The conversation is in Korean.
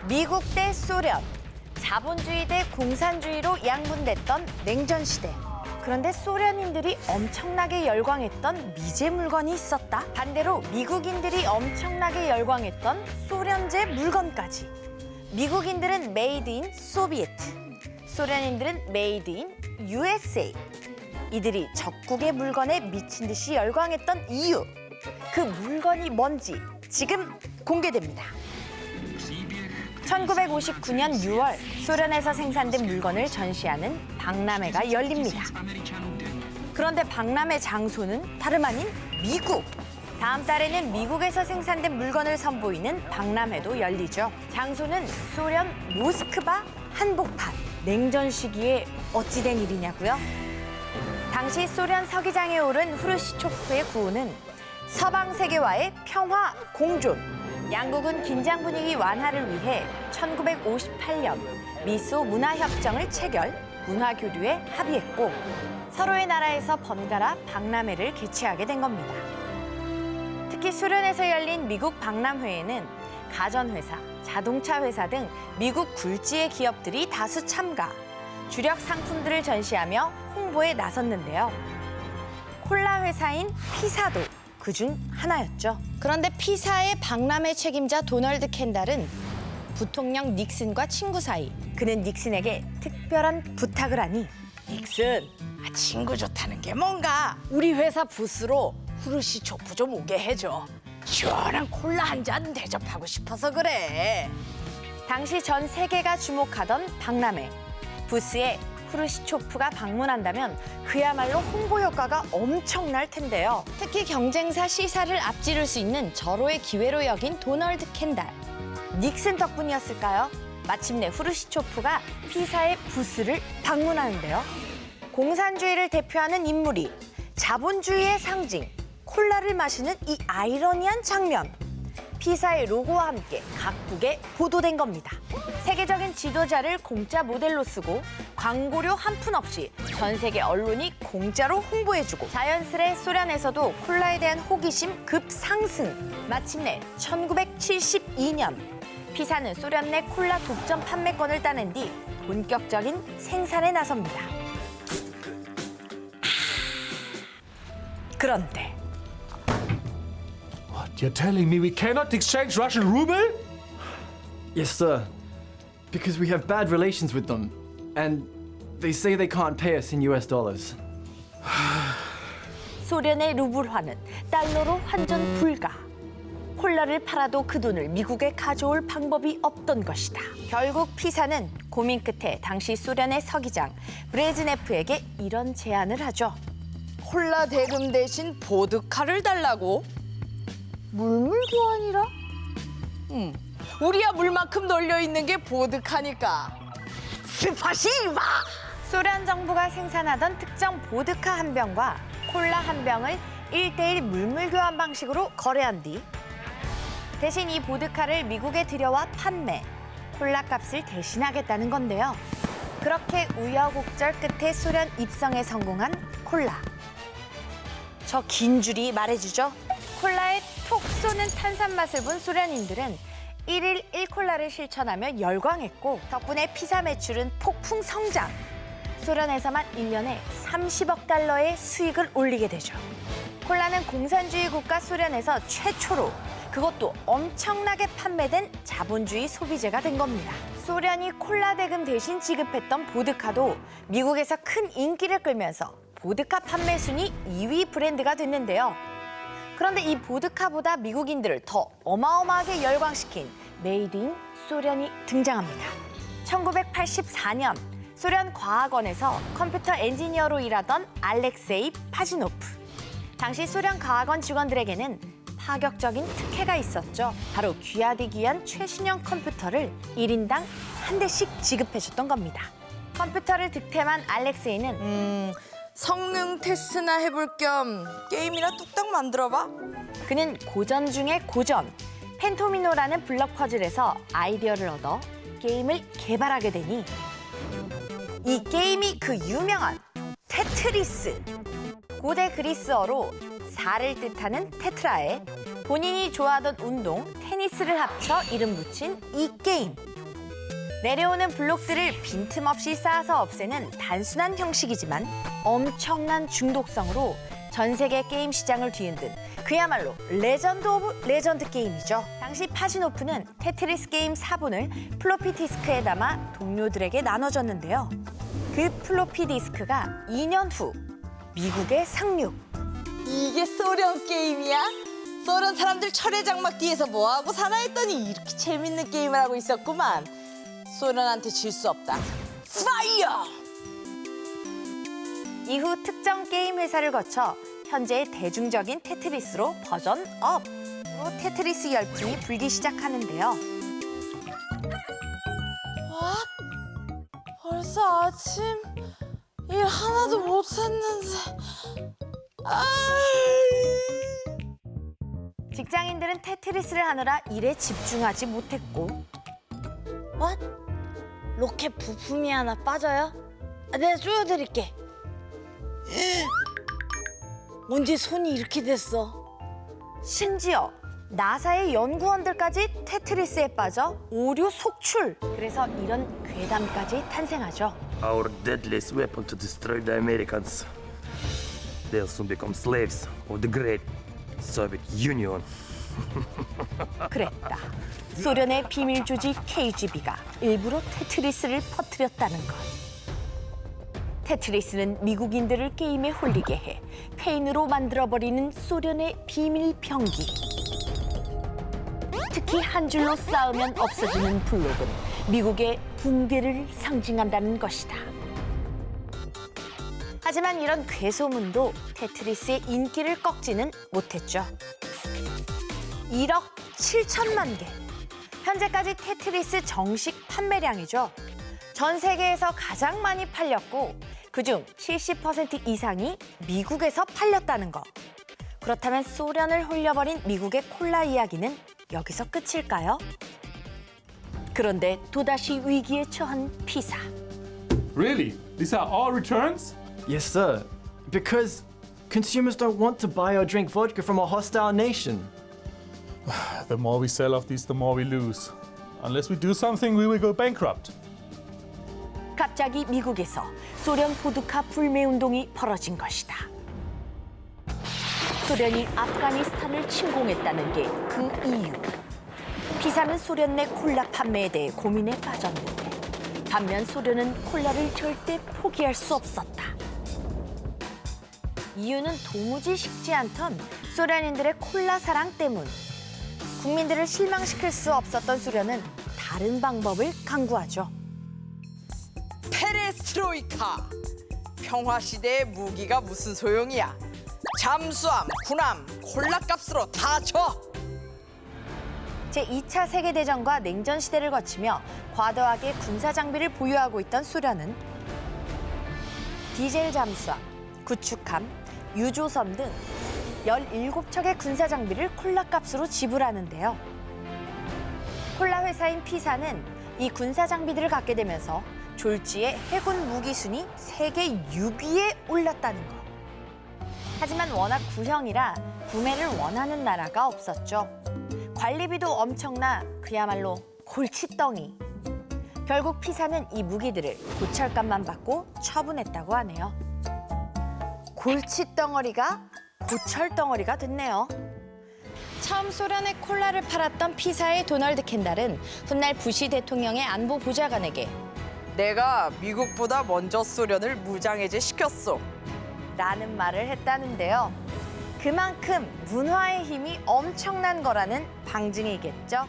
미국 대 소련, 자본주의 대 공산주의로 양분됐던 냉전시대. 그런데 소련인들이 엄청나게 열광했던 미제 물건이 있었다. 반대로 미국인들이 엄청나게 열광했던 소련제 물건까지. 미국인들은 메이드 인 소비에트, 소련인들은 메이드 인 USA. 이들이 적국의 물건에 미친 듯이 열광했던 이유, 그 물건이 뭔지 지금 공개됩니다. 1959년 6월 소련에서 생산된 물건을 전시하는 박람회가 열립니다. 그런데 박람회 장소는 다름 아닌 미국. 다음 달에는 미국에서 생산된 물건을 선보이는 박람회도 열리죠. 장소는 소련 모스크바 한복판. 냉전 시기에 어찌 된 일이냐고요? 당시 소련 서기장에 오른 후르시초프의 구호는 서방 세계와의 평화 공존. 양국은 긴장 분위기 완화를 위해 1958년 미소 문화협정을 체결, 문화교류에 합의했고 서로의 나라에서 번갈아 박람회를 개최하게 된 겁니다. 특히 소련에서 열린 미국 박람회에는 가전회사, 자동차 회사 등 미국 굴지의 기업들이 다수 참가, 주력 상품들을 전시하며 홍보에 나섰는데요. 콜라 회사인 피사도 그중 하나였죠. 그런데 피사의 박람회 책임자 도널드 켄달은 부통령 닉슨과 친구 사이. 그는 닉슨에게 특별한 부탁을 하니 닉슨, 친구 좋다는 게 뭔가 우리 회사 부스로 후르시초프 좀 오게 해줘. 시원한 콜라 한 잔 대접하고 싶어서 그래. 당시 전 세계가 주목하던 박람회. 부스에 후르시초프가 방문한다면 그야말로 홍보 효과가 엄청날 텐데요. 특히 경쟁사 시사를 앞지를 수 있는 절호의 기회로 여긴 도널드 켄달. 닉슨 덕분이었을까요? 마침내 후르시초프가 피사의 부스를 방문하는데요. 공산주의를 대표하는 인물이 자본주의의 상징, 콜라를 마시는 이 아이러니한 장면. 피사의 로고와 함께 각국에 보도된 겁니다. 세계적인 지도자를 공짜 모델로 쓰고 광고료 한 푼 없이 전 세계 언론이 공짜로 홍보해주고 자연스레 소련에서도 콜라에 대한 호기심 급상승. 마침내 1972년 피사는 소련 내 콜라 독점 판매권을 따낸 뒤 본격적인 생산에 나섭니다. 그런데 What? You're telling me we cannot exchange Russian ruble? Yes, sir. Because we have bad relations with them. And they say they can't pay us in US dollars. 소련의 루블화는 달러로 환전 불가. 콜라를 팔아도 그 돈을 미국에 가져올 방법이 없던 것이다. 결국 피사는 고민 끝에 당시 소련의 서기장 브레즈네프에게 이런 제안을 하죠. 콜라 대금 대신 보드카를 달라고? 물물 교환이라? 우리야 물만큼 널려있는 게 보드카니까. 스파시바! 소련 정부가 생산하던 특정 보드카 한 병과 콜라 한 병을 1대1 물물 교환 방식으로 거래한 뒤 대신 이 보드카를 미국에 들여와 판매, 콜라 값을 대신하겠다는 건데요. 그렇게 우여곡절 끝에 소련 입성에 성공한 콜라. 저 긴 줄이 말해주죠. 콜라에 톡 쏘는 탄산 맛을 본 소련인들은 1일 1콜라를 실천하며 열광했고 덕분에 피사 매출은 폭풍 성장. 소련에서만 1년에 30억 달러의 수익을 올리게 되죠. 콜라는 공산주의 국가 소련에서 최초로 그것도 엄청나게 판매된 자본주의 소비재가 된 겁니다. 소련이 콜라 대금 대신 지급했던 보드카도 미국에서 큰 인기를 끌면서 보드카 판매 순위 2위 브랜드가 됐는데요. 그런데 이 보드카보다 미국인들을 더 어마어마하게 열광시킨 메이드 인 소련이 등장합니다. 1984년 소련 과학원에서 컴퓨터 엔지니어로 일하던 알렉세이 파지노프. 당시 소련 과학원 직원들에게는 파격적인 특혜가 있었죠. 바로 귀하디 귀한 최신형 컴퓨터를 1인당 한 대씩 지급해줬던 겁니다. 컴퓨터를 득템한 알렉세이는 성능 테스트나 해볼 겸 게임이나 뚝딱 만들어봐. 그는 고전 중에 고전, 펜토미노라는 블럭 퍼즐에서 아이디어를 얻어 게임을 개발하게 되니 이 게임이 그 유명한 테트리스. 고대 그리스어로 4를 뜻하는 테트라에 본인이 좋아하던 운동, 테니스를 합쳐 이름 붙인 이 게임. 내려오는 블록들을 빈틈없이 쌓아서 없애는 단순한 형식이지만 엄청난 중독성으로 전 세계 게임 시장을 뒤흔든 그야말로 레전드 오브 레전드 게임이죠. 당시 파시노프는 테트리스 게임 4본을 플로피 디스크에 담아 동료들에게 나눠줬는데요. 그 플로피 디스크가 2년 후 미국에 상륙. 이게 소련 게임이야? 소련 사람들 철의 장막 뒤에서 뭐하고 사나 했더니 이렇게 재밌는 게임을 하고 있었구만. 소련한테 질 수 없다. 파이어! 이후 특정 게임 회사를 거쳐 현재의 대중적인 테트리스로 버전업. 테트리스 열풍이 불기 시작하는데요. 벌써 아침? 일 하나도 못했는데. 직장인들은 테트리스를 하느라 일에 집중하지 못했고 로켓 부품이 하나 빠져요? 내가 쪼여드릴게. 언제 손이 이렇게 됐어? 심지어 나사의 연구원들까지 테트리스에 빠져 오류 속출. 그래서 이런 괴담까지 탄생하죠. Our deadliest weapon to destroy the Americans. They'll soon become slaves of the great Soviet Union. 그랬다. 소련의 비밀 조직 KGB가 일부러 테트리스를 퍼뜨렸다는 것. 테트리스는 미국인들을 게임에 홀리게 해 페인으로 만들어버리는 소련의 비밀 병기. 특히 한 줄로 쌓으면 없어지는 블록은 미국의 붕괴를 상징한다는 것이다. 하지만 이런 괴소문도 테트리스의 인기를 꺾지는 못했죠. 1억 7천만 개. 현재까지 테트리스 정식 판매량이죠. 전 세계에서 가장 많이 팔렸고 그중 70% 이상이 미국에서 팔렸다는 거. 그렇다면 소련을 홀려버린 미국의 콜라 이야기는 여기서 끝일까요? 그런데 또다시 위기에 처한 피사. Really? These are all returns? Yes, sir. Because consumers don't want to buy or drink vodka from a hostile nation. The more we sell of these, the more we lose. Unless we do something, we will go bankrupt. 갑자기 미국에서 소련 보드카 불매 운동이 벌어진 것이다. 소련이 아프가니스탄을 침공했다는 게 그 이유. 피사는 소련 내 콜라 판매에 대해 고민에 빠졌는데 반면 소련은 콜라를 절대 포기할 수 없었다. 이유는 도무지 식지 않던 소련인들의 콜라 사랑 때문. 국민들을 실망시킬 수 없었던 소련은 다른 방법을 강구하죠. 페레스트로이카. 평화시대의 무기가 무슨 소용이야. 잠수함, 군함, 콜라값으로 다 줘. 제2차 세계대전과 냉전 시대를 거치며 과도하게 군사 장비를 보유하고 있던 소련은 디젤 잠수함, 구축함, 유조선 등 17척의 군사 장비를 콜라값으로 지불하는데요. 콜라 회사인 피사는 이 군사 장비들을 갖게 되면서 졸지에 해군 무기 순위 세계 6위에 올랐다는 것. 하지만 워낙 구형이라 구매를 원하는 나라가 없었죠. 관리비도 엄청나 그야말로 골칫덩이. 결국 피사는 이 무기들을 고철값만 받고 처분했다고 하네요. 골칫덩어리가 고철덩어리가 됐네요. 처음 소련에 콜라를 팔았던 피사의 도널드 켄달은 훗날 부시 대통령의 안보 보좌관에게 내가 미국보다 먼저 소련을 무장해제 시켰어. 라는 말을 했다는데요. 그만큼 문화의 힘이 엄청난 거라는 방증이겠죠.